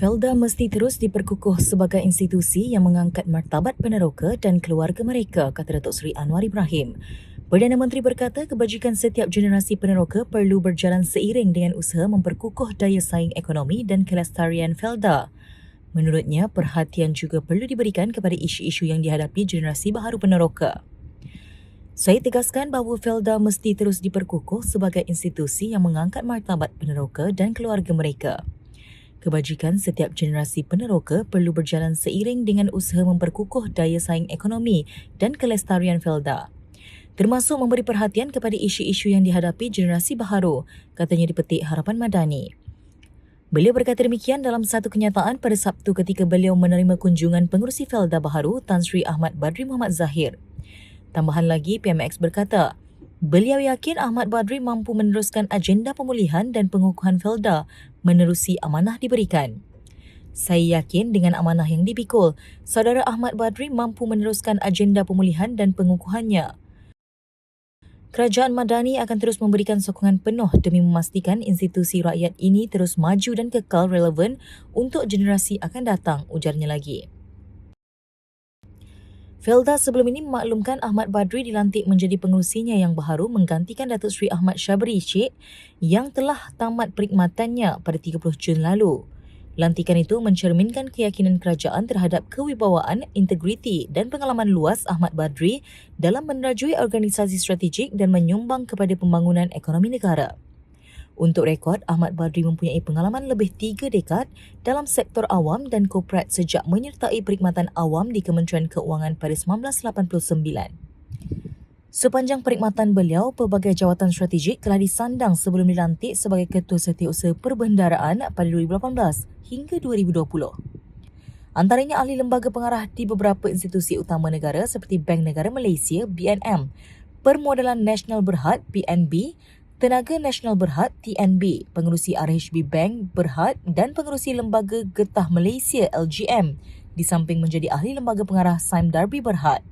Felda mesti terus diperkukuh sebagai institusi yang mengangkat martabat peneroka dan keluarga mereka, kata Datuk Seri Anwar Ibrahim. Perdana Menteri berkata kebajikan setiap generasi peneroka perlu berjalan seiring dengan usaha memperkukuh daya saing ekonomi dan kelestarian Felda. Menurutnya, perhatian juga perlu diberikan kepada isu-isu yang dihadapi generasi baharu peneroka. Saya tegaskan bahawa Felda mesti terus diperkukuh sebagai institusi yang mengangkat martabat peneroka dan keluarga mereka. Kebajikan setiap generasi peneroka perlu berjalan seiring dengan usaha memperkukuh daya saing ekonomi dan kelestarian Felda, termasuk memberi perhatian kepada isu-isu yang dihadapi generasi baharu, katanya di Petik Harapan Madani. Beliau berkata demikian dalam satu kenyataan pada Sabtu ketika beliau menerima kunjungan pengerusi Felda baharu Tan Sri Ahmad Badri Muhammad Zahir. Tambahan lagi, PMX berkata, beliau yakin Ahmad Badri mampu meneruskan agenda pemulihan dan pengukuhan Felda menerusi amanah diberikan. Saya yakin dengan amanah yang dipikul, saudara Ahmad Badri mampu meneruskan agenda pemulihan dan pengukuhannya. Kerajaan Madani akan terus memberikan sokongan penuh demi memastikan institusi rakyat ini terus maju dan kekal relevan untuk generasi akan datang, ujarnya lagi. Felda sebelum ini memaklumkan Ahmad Badri dilantik menjadi pengerusinya yang baharu menggantikan Datuk Seri Ahmad Syabri Sheikh yang telah tamat perkhidmatannya pada 30 Jun lalu. Lantikan itu mencerminkan keyakinan kerajaan terhadap kewibawaan, integriti dan pengalaman luas Ahmad Badri dalam menerajui organisasi strategik dan menyumbang kepada pembangunan ekonomi negara. Untuk rekod, Ahmad Badri mempunyai pengalaman lebih 3 dekad dalam sektor awam dan korporat sejak menyertai perkhidmatan awam di Kementerian Keuangan pada 1989. Sepanjang perkhidmatan beliau, pelbagai jawatan strategik telah disandang sebelum dilantik sebagai Ketua Setiausaha Perbendaharaan pada 2018 hingga 2020. Antaranya ahli lembaga pengarah di beberapa institusi utama negara seperti Bank Negara Malaysia (BNM), Permodalan Nasional Berhad (PNB), Tenaga Nasional Berhad (TNB), pengerusi RHB Bank Berhad dan pengerusi Lembaga Getah Malaysia (LGM), di samping menjadi ahli lembaga pengarah Sime Darby Berhad.